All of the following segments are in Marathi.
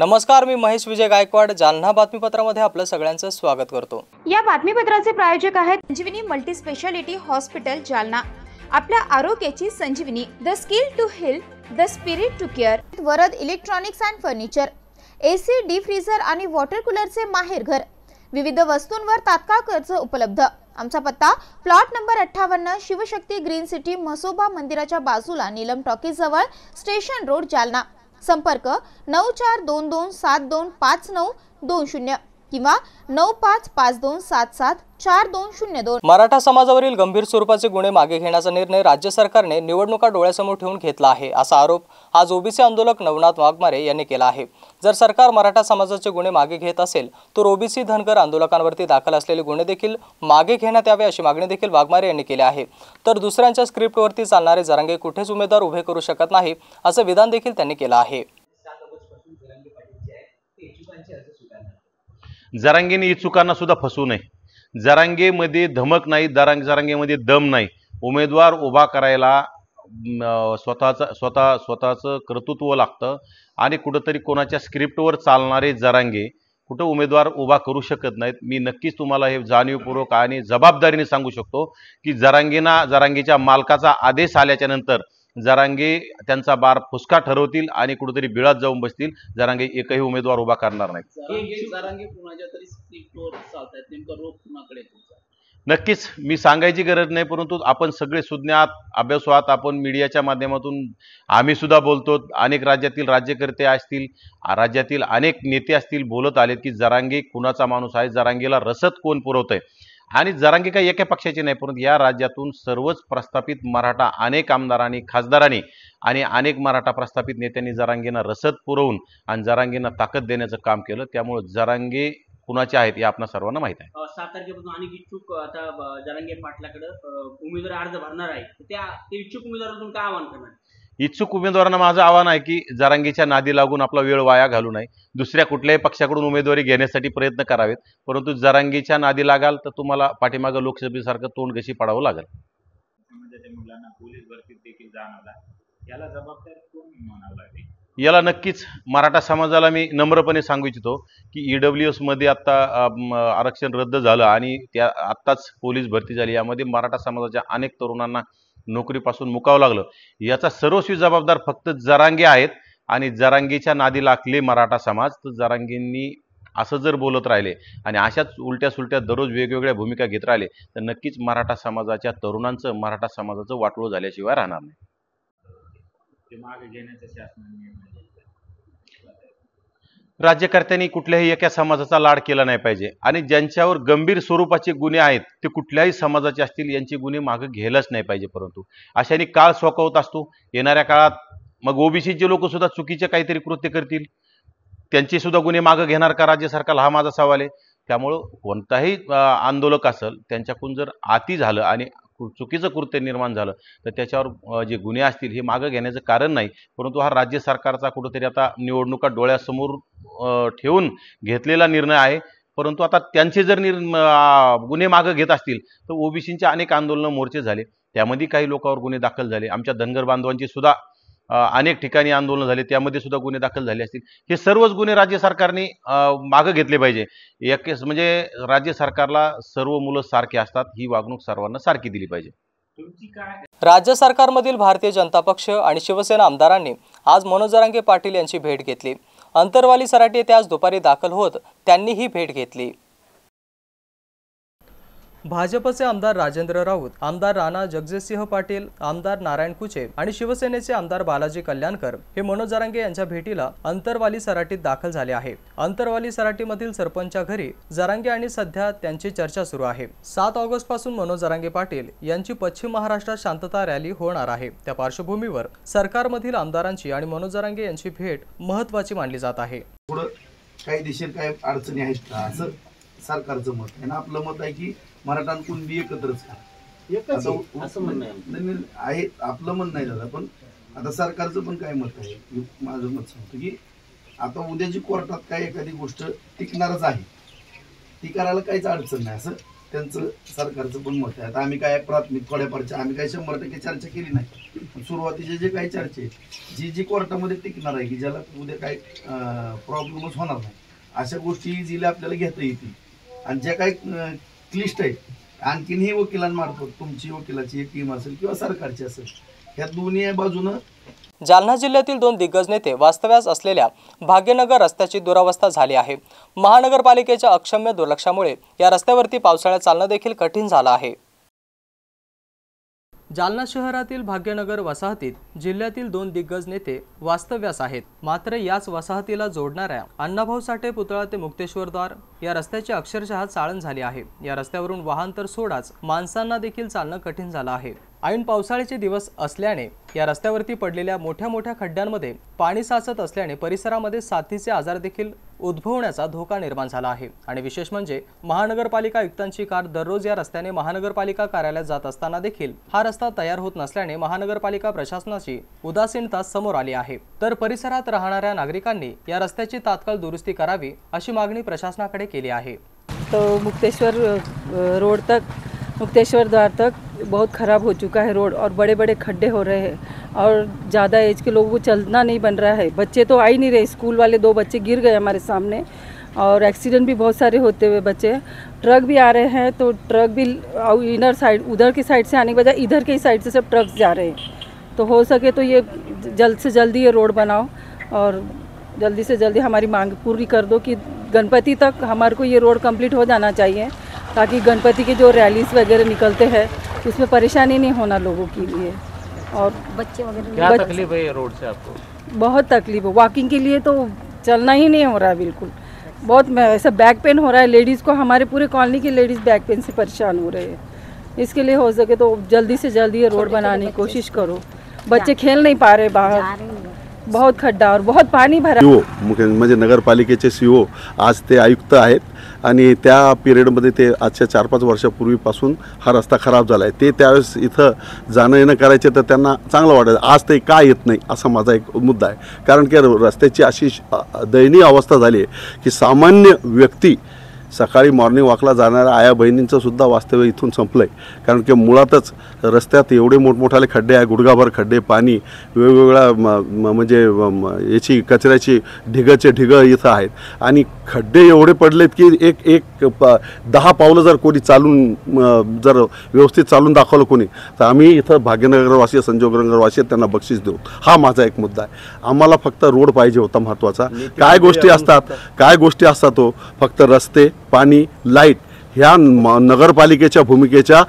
नमस्कार, मी महेश विजय गायकवाड जालना बातमीपत्रामध्ये आपलं सगळ्यांचं स्वागत करतो। या बातमीपत्राचे प्रायोजक आहेत Sanjivani multi speciality hospital Jalna. आपल्या आरोग्याची संजीवनी, the skill to heal, the spirit to care. Varad electronics and furniture, AC, deep freezer आणि वॉटर कूलरचे माहेर घर। विविध वस्तूंवर तात्काळ कर्ज उपलब्ध। आमचा पत्ता plot number 58, Shivshakti green city, Mhasoba मंदिराच्या बाजूला, नीलम टॉकीज जवळ, स्टेशन रोड, जालना। संपर्क 9422725920 किंवा 9552774202। मराठा समाजावरील गंभीर स्वरूपाचे गुन्हे मागे घेण्याचा निर्णय राज्य सरकारने निवडणुका डोळ्यासमोर ठेवून घेतला आहे, असा आरोप आज ओबीसी आंदोलक नवनाथ वाघमारे यांनी केला आहे। जर सरकार मराठा समाजाचे गुन्हे मागे घेत असेल तर ओबीसी धनगर आंदोलकांवरती दाखल असलेले गुन्हे देखील मागे घेण्यात यावे, अशी मागणी देखील वाघमारे यांनी केली आहे। तर दुसऱ्यांच्या स्क्रिप्टवरती चालणारे जरांगे कुठेच उमेदवार उभे करू शकत नाही, असं विधान देखील त्यांनी केलं आहे। जरांगेने इच्छुकांना सुद्धा फसवू नये। जरांगेमध्ये धमक नाही, जरांगेमध्ये दम नाही। उमेदवार उभा करायला स्वतःचं कर्तृत्व लागतं आणि कुठंतरी कोणाच्या स्क्रिप्टवर चालणारे जरांगे कुठं उमेदवार उभा करू शकत नाहीत। मी नक्कीच तुम्हाला हे जाणीवपूर्वक आणि जबाबदारीने सांगू शकतो की जरांगेच्या मालकाचा आदेश आल्याच्या नंतर जरांगे त्यांचा बार फुसका ठरवतील आणि कुठेतरी बिळात जाऊन बसतील। जरांगे एकही उमेदवार उभा करणार नाहीत। नक्कीच मी सांगायची गरज नाही, परंतु आपण सगळे सुज्ञात अभ्यासात आपण मीडियाच्या माध्यमातून आम्ही सुद्धा बोलतो। अनेक राज्यातील राज्यकर्ते असतील, राज्यातील अनेक नेते असतील, बोलत आलेत की जरांगे कुणाचा माणूस आहे, जरांगेला रसद कोण पुरवतंय। आणि जरांगे काही एका पक्षाचे नाही, परंतु या राज्यातून सर्वच प्रस्थापित मराठा अनेक आमदारांनी, खासदारांनी आणि अनेक मराठा प्रस्थापित नेत्यांनी जरांगेंना रसद पुरवून आणि जरांगेंना ताकद देण्याचं काम केलं। त्यामुळे जरांगे कुणाचे आहेत हे आपल्या सर्वांना माहित आहे। 7 तारखेपासून अनेक इच्छुक आता जरांगे पाटलाकडे उमेदवारी अर्ज भरणार आहे, त्या इच्छुक उमेदवारांना काय आवाहन करणार? इच्छुक उमेदवारांना माझं आव्हान आहे की जरांगेच्या नादी लागून आपला वेळ वाया घालू नये। दुसऱ्या कुठल्याही पक्षाकडून उमेदवारी घेण्यासाठी प्रयत्न करावेत, परंतु जरांगेच्या नादी लागाल तर तुम्हाला पाठीमागं लोकसभेसारखं तोंड घशी पडावं लागेल। समाजाच्या मुलांना पोलीस भरतीत देखील जाणवला, याला जबाबदार कोण म्हणावं लागेल? याला नक्कीच मराठा समाजाला मी नम्रपणे सांगू इच्छितो की ईडब्ल्यूएस मध्ये आता आरक्षण रद्द झालं आणि त्या आत्ताच पोलीस भरती झाली। यामध्ये मराठा समाजाच्या अनेक तरुणांना नोकरीपासून मुकावं लागलं। याचा सर्वस्वी जबाबदार फक्त जरांगे आहेत आणि जरांगेच्या नादी लागले मराठा समाज। तर जरांगेंनी असं जर बोलत राहिले आणि अशाच उलट्या सुलट्या दररोज वेगवेगळ्या भूमिका घेत राहिले तर नक्कीच मराठा समाजाच्या तरुणांचं, मराठा समाजाचं वाटोळं झाल्याशिवाय राहणार नाही। राज्यकर्त्यांनी कुठल्याही एका समाजाचा लाड केला नाही पाहिजे आणि ज्यांच्यावर गंभीर स्वरूपाचे गुन्हे आहेत ते कुठल्याही समाजाचे असतील, यांचे गुन्हे मागे घ्यायलाच नाही पाहिजे। परंतु अशाने काळ सोकवत असतो। येणाऱ्या काळात मग ओबीसीचे लोक सुद्धा चुकीचे काहीतरी कृत्य करतील, त्यांचे सुद्धा गुन्हे मागे घेणार का राज्य सरकारला, हा माझा सवाल आहे। त्यामुळं कोणताही आंदोलक असेल त्यांच्याकडून जर आती झालं आणि चुकीचं कृत्य निर्माण झालं तर त्याच्यावर जे गुन्हे असतील हे मागे घेण्याचं कारण नाही, परंतु हा राज्य सरकारचा कुठेतरी आता निवडणुका डोळ्यासमोर ठेवून घेतलेला निर्णय आहे। परंतु आता त्यांचे जर गुन्हे मागे घेत असतील तर ओबीसींचे अनेक आंदोलन, मोर्चे झाले, त्यामध्ये काही लोकांवर गुन्हे दाखल झाले। आमच्या धनगर बांधवांची सुद्धा अनेक ठिकाणी आंदोलन झाले, त्यामध्ये सुद्धा गुन्हे दाखल झाले असतील। हे सर्वच गुन्हे राज्य सरकारने मागे घेतले पाहिजे। म्हणजे राज्य सरकारला सर्व मुलं सारखे असतात, ही वागणूक सर्वांना सारखी दिली पाहिजे। राज्य सरकारमधील भारतीय जनता पक्ष आणि शिवसेना आमदारांनी आज मनोज जरांगे पाटील यांची भेट घेतली। अंतरवाली सराटी येथे आज दुपारी दाखल होत त्यांनी ही भेट घेतली। भाजपचे आमदार राजेंद्र राऊत, आमदार राणा जगजितसिंह पाटील, आमदार नारायण कुचे आणि शिवसेनेचे आमदार बालाजी कल्याणकर हे मनोज जरांगे यांच्या भेटीला अंतरवाली सराटीत दाखल झाले आहे। अंतरवाली सराटीमधील सरपंचच्या घरी जरांगे आणि सध्या त्यांची चर्चा सुरू आहे। 7 ऑगस्ट पासून मनोज जरांगे पाटील यांची पश्चिम महाराष्ट्रात शांतता रॅली होणार आहे। त्या पार्श्वभूमीवर सरकारमधील आमदारांची आणि मनोज जरांगे यांची भेट महत्त्वाची मानली जात आहे। कायदेशीर काय अडचणी आहेत का असं सरकारचं मत आहे ना। आपलं मत आहे की मराठा कुणबी एकत्रच असं म्हणणं आहे, आपलं म्हणणं नाही दादा। पण आता सरकारचं पण काय मत आहे, माझं मत सांगतो की आता उद्याची कोर्टात काय एखादी गोष्ट टिकणारच आहे, ती करायला काहीच अडचण नाही असं त्यांचं सरकारचं पण मत आहे. आता आम्ही काय प्राथमिक थोड्याफार आम्ही काय 100% चर्चा केली नाही. सुरुवातीचे जे काही चर्चे जी कोर्टामध्ये टिकणार आहे की ज्याला उद्या काही प्रॉब्लेमच होणार नाही अशा गोष्टी इझिली आपल्याला घेता येतील. आणि ज्या काही क्लिष्ट आहेत आणखीनही वकिलांमार्फत तुमची वकिलाची टीम असेल किंवा सरकारची असेल ह्या दोन्ही बाजूनं. जालना जिल्ह्यातील 2 दिग्गज नेते वास्तव्यास असलेल्या भाग्यनगर रस्त्याची दुरावस्था झाली आहे. महानगरपालिकेच्या अक्षम्य दुर्लक्षामुळे या रस्त्यावरती पावसाळ्यात चालणं देखील कठीण झालं आहे. जालना शहरातील भाग्यनगर वसाहतीत जिल्ह्यातील 2 दिग्गज नेते वास्तव्यास आहेत. मात्र याच वसाहतीला जोडणाऱ्या अण्णाभाऊ साठे पुतळा ते मुक्तेश्वरद्वार या रस्त्याची अक्षरशः चाळण झाली आहे. या रस्त्यावरून वाहन तर सोडाच माणसांना देखील चालणं कठीण झालं आहे. ऐन पावसाळ्याचे दिवस असल्याने या रस्त्यावरती पडलेल्या मोठ्या खड्ड्यांमध्ये पाणी साचत असल्याने परिसरामध्ये साथीचे आजार देखील उद्भवण्याचा धोका निर्माण झाला आहे. आणि विशेष म्हणजे महानगरपालिका आयुक्तांची कार दररोज या रस्त्याने महानगरपालिका कार्यालयात जात असताना देखील हा रस्ता तयार होत नसल्याने महानगरपालिका प्रशासनाची उदासीनता समोर आली आहे. तर परिसरात राहणाऱ्या नागरिकांनी या रस्त्याची तात्काळ दुरुस्ती करावी अशी मागणी प्रशासनाकडे केली आहे. तो मुक्तेश्वर रोड तक मुक्तेश्वर द्वार तक बहुत ख़राब हो चुका है रोड और बड़े बड़े खड्डे हो रहे हैं और ज़्यादा एज के लोगों को चलना नहीं बन रहा है. बच्चे तो आ ही नहीं रहे. स्कूल वाले 2 बच्चे गिर गए हमारे सामने और एक्सीडेंट भी बहुत सारे होते हुए बच्चे. ट्रक भी आ रहे हैं तो ट्रक भी इनर साइड उधर की साइड से आने के बजाय इधर की साइड से सब ट्रक्स जा रहे हैं. तो हो सके तो ये जल्द से जल्दी ये रोड बनाओ और जल्दी से जल्दी हमारी मांग पूरी कर दो कि गणपति तक हमारे को ये रोड कंप्लीट हो जाना चाहिए ताकि गणपति के जो रैलीज वगैरह निकलते हैं उसमें परेशानी नहीं होना लोगों के लिए. और बच्चे वगैरह क्या तकलीफ है रोड से आपको? बहुत तकलीफ है. वॉकिंग के लिए तो चलना ही नहीं हो रहा है बिल्कुल. बहुत ऐसा बैक पेन हो रहा है लेडीज़ को. हमारे पूरे कॉलोनी की लेडीज़ बैक पेन से परेशान हो रहे हैं. इसके लिए हो सके तो जल्दी से जल्दी ये रोड बनाने की कोशिश करो. बच्चे खेल नहीं पा रहे बाहर. बहुत खड्डा और बहुत पाणी भरा. म्हणजे नगरपालिकेचे सीओ आज ते आयुक्त आहेत आणि त्या पिरियडमध्ये ते आजच्या 4-5 वर्षापूर्वीपासून हा रस्ता खराब झाला आहे. ते त्यावेळेस इथं जाणं येणं करायचे तर त्यांना चांगलं वाटायचं. आज ते का येत नाही असा माझा एक मुद्दा आहे. कारण की रस्त्याची अशी दयनीय अवस्था झाली आहे की सामान्य व्यक्ती सकाळी मॉर्निंग वॉकला जाणाऱ्या आया बहिणींचं सुद्धा वास्तव्य इथून संपलं आहे. कारण की मुळातच रस्त्यात एवढे मोठमोठाले खड्डे आहे. गुडघाभर खड्डे, पाणी, वेगवेगळ्या म्हणजे याची कचऱ्याची ढिगं इथं आहेत आणि खड्डे एवढे पडलेत की एक 10 पावलं जर कोणी चालून जर व्यवस्थित चालून दाखवलं कोणी तर आम्ही इथं भाग्यनगरवासी संजोगनगरवासी त्यांना बक्षीस देऊ. हा माझा एक मुद्दा आहे. आम्हाला फक्त रोड पाहिजे होता महत्त्वाचा. काय गोष्टी असतात तो फक्त रस्ते, पाणी, लाईट ह्या नगरपालिकेच्या भूमिकेच्या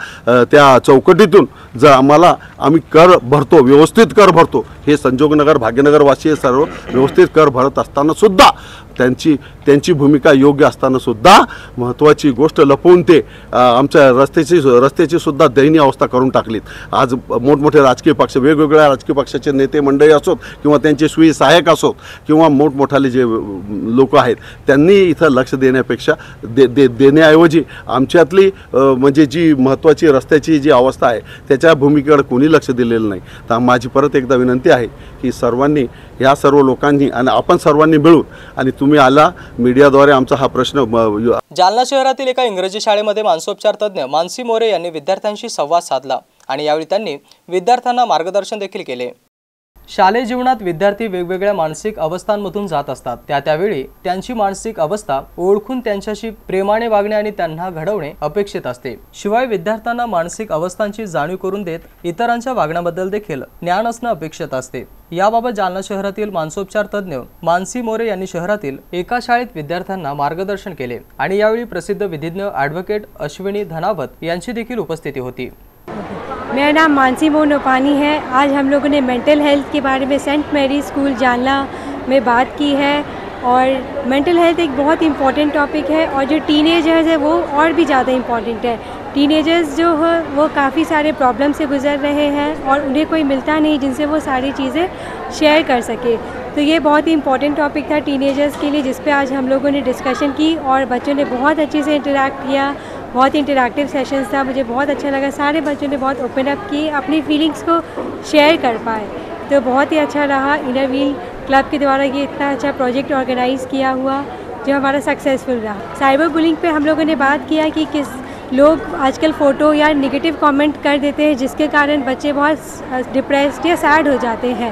त्या चौकटीतून जर आम्ही कर भरतो, व्यवस्थित कर भरतो. हे संजोगनगर भाग्यनगरवासी सर्व व्यवस्थित कर भरत असताना सुद्धा त्यांची भूमिका योग्य असताना सुद्धा महत्त्वाची गोष्ट लपवून ते आमच्या रस्त्याची सुद्धा दयनीय अवस्था करून टाकलीत. आज मोठमोठे राजकीय पक्ष, वेगवेगळ्या राजकीय पक्षाचे नेते मंडळी असोत किंवा त्यांचे सुई सहाय्यक असोत किंवा मोठमोठाले जे लोक आहेत त्यांनी इथं लक्ष देण्यापेक्षा देण्याऐवजी आमच्यातली म्हणजे जी महत्त्वाची रस्त्याची जी अवस्था आहे त्याच्या भूमिकेकडे कोणी लक्ष दिलेलं नाही. तर माझी परत एकदा विनंती आहे की सर्वांनी, ह्या सर्व लोकांनी आणि आपण सर्वांनी मिळून आणि तुम्ही आला मीडियाद्वारे आमचा हा प्रश्न. जालना शहरातील एका इंग्रजी शाळेमध्ये मानसोपचार तज्ञ मानसी मोरे यांनी विद्यार्थ्यांशी संवाद साधला आणि यावेळी त्यांनी विद्यार्थ्यांना मार्गदर्शन देखील केले. शालेय जीवनात विद्यार्थी वेगवेगळ्या मानसिक अवस्थांमधून जात असतात. त्यावेळी त्यांची मानसिक अवस्था ओळखून त्यांच्याशी प्रेमाने वागणे आणि त्यांना घडवणे अपेक्षित असते. शिवाय विद्यार्थ्यांना मानसिक अवस्थांची जाणीव करून देत इतरांच्या वागण्याबद्दल देखील ज्ञान असणं अपेक्षित असते. याबाबत जालना शहरातील मानसोपचार तज्ञ मानसी मोरे यांनी शहरातील एका शाळेत विद्यार्थ्यांना मार्गदर्शन केले आणि यावेळी प्रसिद्ध विधिज्ञ ॲडव्होकेट अश्विनी धनावत यांची देखील उपस्थिती होती. मेरा नाम मानसी मोनोपानी है. आज हम लोगों ने मेंटल हेल्थ के बारे में सेंट मैरी स्कूल जालना में बात की है और मेंटल हेल्थ एक बहुत इम्पॉर्टेंट टॉपिक है और जो टीनेजर्स है वो और भी ज़्यादा इम्पॉर्टेंट है. टीनेजर्स जो है वो काफ़ी सारे प्रॉब्लम से गुज़र रहे हैं और उन्हें कोई मिलता नहीं जिनसे वो सारी चीज़ें शेयर कर सके. तो ये बहुत ही इम्पॉर्टेंट टॉपिक था टीनेजर्स के लिए जिस पे आज हम लोगों ने डिस्कशन की और बच्चों ने बहुत अच्छे से इंटरेक्ट किया. बहुत इंटरैक्टिव सेशंस था. मुझे बहुत अच्छा लगा. सारे बच्चों ने बहुत ओपन अप किए, अपनी फीलिंग्स को शेयर कर पाए. तो बहुत ही अच्छा रहा. इनर व्हील क्लब के द्वारा ये इतना अच्छा प्रोजेक्ट ऑर्गेनाइज़ किया हुआ जो हमारा सक्सेसफुल रहा. साइबर बुलिंग पे हम लोगों ने बात किया कि लोग आजकल फ़ोटो या नेगेटिव कमेंट कर देते हैं, जिसके कारण बच्चे बहुत डिप्रेस्ड या सैड हो जाते हैं।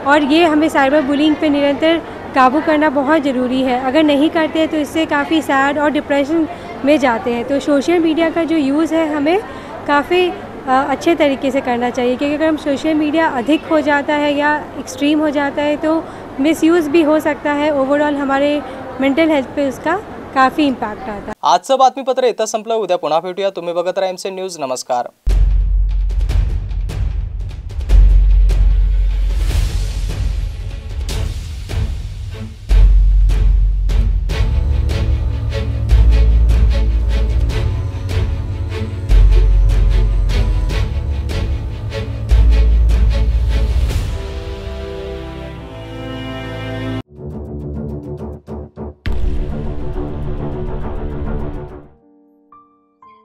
और ये हमें साइबर बुलिंग पे निरंतर काबू करना बहुत ज़रूरी है। अगर नहीं करते हैं तो इससे काफ़ी सैड और डिप्रेशन में जाते हैं। तो सोशल मीडिया का जो यूज़ है हमें काफ़ी अच्छे तरीके से करना चाहिए, क्योंकि अगर हम सोशल मीडिया अधिक हो जाता है या एक्सट्रीम हो जाता है तो मिसयूज़ भी हो सकता है। ओवरऑल हमारे मेंटल हेल्थ पे उसका काफ़ी इम्पॅक्ट आता है। आजचं बातमीपत्र इथं संपलं। उद्या पुन्हा भेटूया। तुम्ही बघत राहा MC न्यूज। नमस्कार।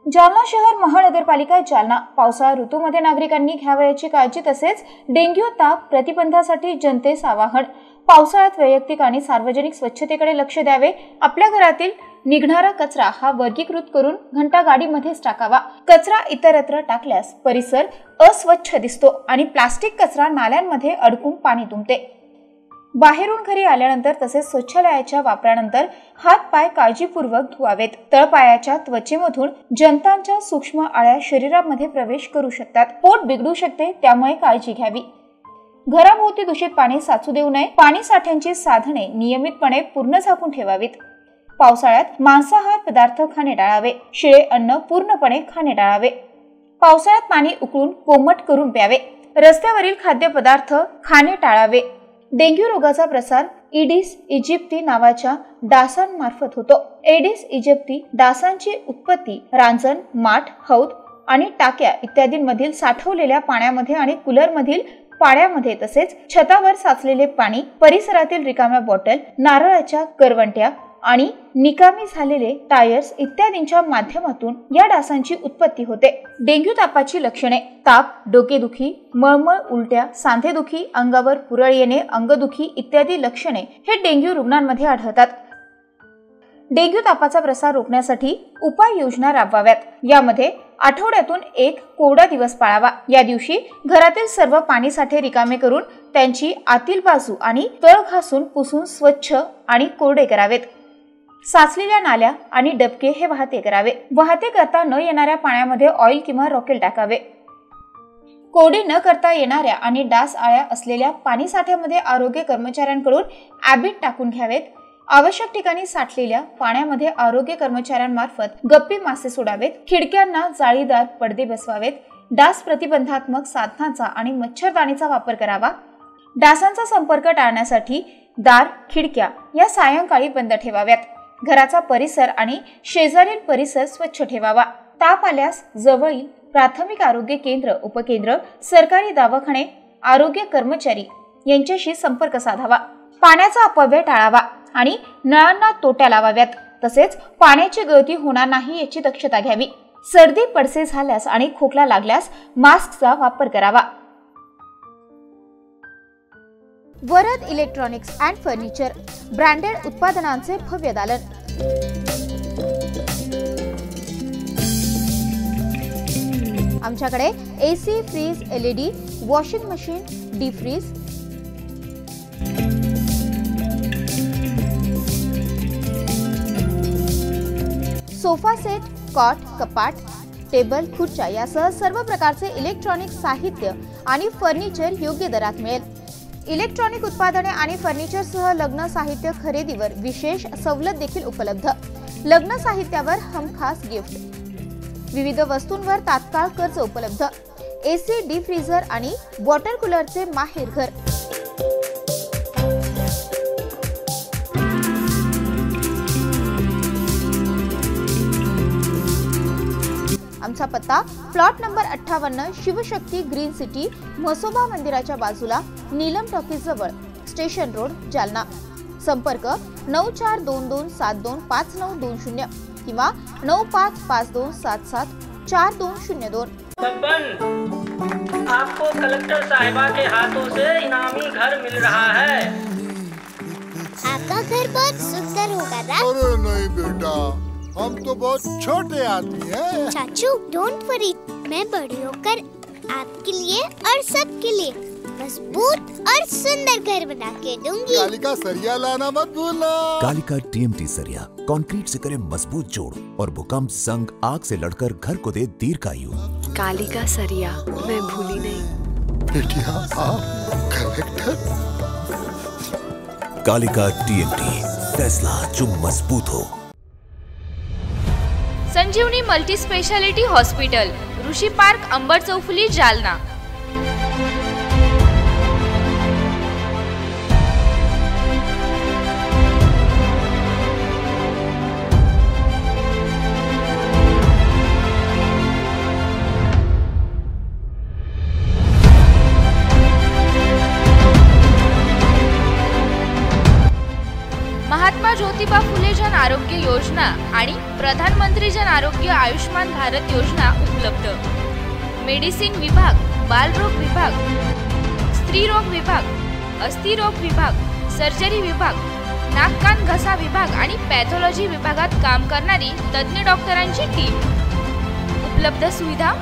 जालना शहर महानगरपालिका जालना पावसाळा ऋतूमध्ये नागरिकांनी घ्यावयाची काळजी तसेच डेंग्यू ताप प्रतिबंधासाठी जनतेस आवाहन। पावसाळ्यात वैयक्तिक आणि सार्वजनिक स्वच्छतेकडे लक्ष द्यावे। आपल्या घरातील निघणारा कचरा हा वर्गीकृत करून घंटा गाडीमध्येच टाकावा। कचरा इतरत्र टाकल्यास परिसर अस्वच्छ दिसतो आणि प्लास्टिक कचरा नाल्यांमध्ये अडकून पाणी तुंबते। बाहेरून घरी आल्यानंतर तसेच शौचालयाच्या वापरानंतर हात पाय काळजीपूर्वक धुवावेत। तळपायाच्या त्वचेमधून जंतांच्या सूक्ष्म आळ्या शरीरामध्ये प्रवेश करू शकतात। पोट बिघडू शकते, त्यामुळे काळजी घ्यावी। घराभोवती दूषित पाणी साचू देऊ नये। पाणी साठ्यांची साधने नियमितपणे पूर्ण झाकून ठेवावीत। पावसाळ्यात मांसाहार पदार्थ खाणे टाळावे। शिळे अन्न पूर्णपणे खाणे टाळावे। पावसाळ्यात पाणी उकळून कोमट करून प्यावे। रस्त्यावरील खाद्यपदार्थ खाणे टाळावे। डेंग्यू रोगाचा प्रसार एडिस इजिप्ती नावाच्या डासांमार्फत होतो। एडिस इजिप्ती डासांची उत्पत्ती रांजण, माठ, हौद आणि टाक्या इत्यादींमधील साठवलेल्या पाण्यामध्ये आणि कूलरमधील पाण्यामध्ये तसेच छतावर साचलेले पाणी, परिसरातील रिकाम्या बॉटल, नारळाच्या करवंट्या आणि निकामी झालेले टायर्स इत्यादींच्या माध्यमातून या डासांची उत्पत्ती होते। डेंग्यू तापाची लक्षणे: ताप, डोकेदुखी, मळमळ, उलट्या, सांधेदुखी, अंगावर पुरळ येणे, अंगदुखी इत्यादी लक्षणे हे डेंग्यू रुग्णांमध्ये आढळतात। डेंग्यू तापाचा प्रसार रोखण्यासाठी उपाययोजना राबवाव्यात। यामध्ये आठवड्यातून एक कोरडा दिवस पाळावा। या दिवशी घरातील सर्व पाणी साठे रिकामे करून त्यांची आतील बाजू आणि तळ घासून पुसून स्वच्छ आणि कोरडे करावेत। साचलेल्या नाल्या आणि डबके हे वाहते करावे। वाहते करता न येणाऱ्या पाण्यामध्ये ऑइल किंवा रॉकेल टाकावे। कोरडे न करता येणाऱ्या आणि डास आळ्या असलेल्या पाणी साठ्यामध्ये आरोग्य कर्मचाऱ्यांकडून ॲबिट टाकून घ्यावेत। आवश्यक ठिकाणी साठलेल्या पाण्यामध्ये आरोग्य कर्मचाऱ्यांमार्फत गप्पी मासे सोडावेत। खिडक्यांना जाळीदार पडदे बसवावेत। डास प्रतिबंधात्मक साधनांचा आणि मच्छरदाणीचा वापर करावा। डासांचा संपर्क टाळण्यासाठी दार, खिडक्या या सायंकाळी बंद ठेवाव्यात। घराचा परिसर आणि शेजारील परिसर स्वच्छ ठेवावा। ताप आल्यास जवळील प्राथमिक आरोग्य केंद्र, उपकेंद्र, सरकारी दवाखाने, आरोग्य कर्मचारी यांच्याशी संपर्क साधावा। पाण्याचा अपव्यय टाळावा आणि नळांना तोट्या लावाव्यात। तसेच पाण्याची गळती होणार नाही याची दक्षता घ्यावी। सर्दी पडसे झाल्यास आणि खोकला लागल्यास मास्कचा वापर करावा। Varad electronics and furniture branded उत्पादनांचे भव्य दालन। आमच्याकडे AC, fridge, LED, washing machine, deep fridge, sofa set, cot, कपाट, टेबल, खुर्च्या यासह सर्व प्रकारचे इलेक्ट्रॉनिक साहित्य आणि फर्निचर योग्य दरात मिळेल। इलेक्ट्रॉनिक उत्पादने आणि फर्निचरसह लग्न साहित्य खरेदीवर विशेष सवलत देखील उपलब्ध। लग्न साहित्यावर हमखास गिफ्ट, विविध वस्तूंवर तात्काळ कर्ज उपलब्ध। AC, डीप फ्रीजर आणि वॉटर कूलरचे माहेर घर। आमचा पत्ता plot number 58, Shivshakti green city, Mhasoba मंदिराच्या बाजूला, नीलम टॉकीज जवळ, स्टेशन रोड, जालना। संपर्क 9422725920 किंवा 9552774202। आपको कलेक्टर साहिबा के हाथों से इनामी घर मिल रहा है। आपका घर बहुत सुंदर होगा ना? अरे नहीं बेटा, हम तो बहुत छोटे आदमी हैं। चाचू डोंट वरी, मैं बड़ी होकर आपके लिए और सबके लिए मजबूत और सुंदर घर बना के दूंगी। कालिका सरिया लाना मत भूलना। कालिका TMT सरिया कंक्रीट से करे मजबूत जोड़ और भूकंप संग आग से लड़कर घर को दे दीर्घायु। कालिका सरिया मैं भूली नहीं। बेटिया आप कलेक्टर। कालिका TMT फैसला जो मजबूत हो। संजीवनी मल्टी स्पेशालिटी हॉस्पिटल, ऋषी पार्क, अंबर चौफुली, जालना। महात्मा ज्योतिबा फुले जन आरोग्य योजना आणि प्रधानमंत्री जन आरोग्य आयुष्मान भारत योजना उपलब्ध। मेडिसिन विभाग, बालरोग विभाग, स्त्रीरोग विभाग, अस्थिरोग विभाग, सर्जरी विभाग, नाक कान घसा विभाग आणि पॅथॉलॉजी विभागात काम करणारी तज्ञ डॉक्टरांची टीम। उपलब्ध सुविधा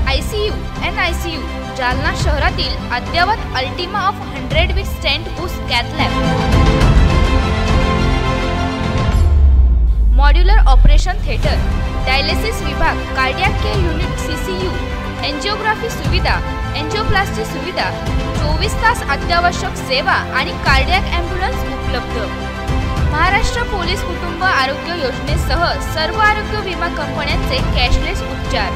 ICU, NICU, जालना शहरातील अद्ययावत ultima of 100 with stent boost cath lab, modular operation theatre, dialysis विभाग, cardiac care unit CCU, angiography सुविधा, एंजियोप्लास्टी सुविधा, 24 तास अत्यावश्यक सेवा आणि कार्डियक ॲम्ब्युलन्स उपलब्ध। महाराष्ट्र पोलीस कुटुंब आरोग्य योजनेसह सर्व आरोग्य विमा कंपन्यांचे कॅशलेस उपचार।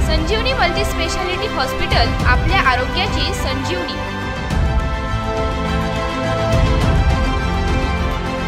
संजीवनी मल्टी स्पेशालिटी हॉस्पिटल, आपल्या आरोग्याची संजीवनी।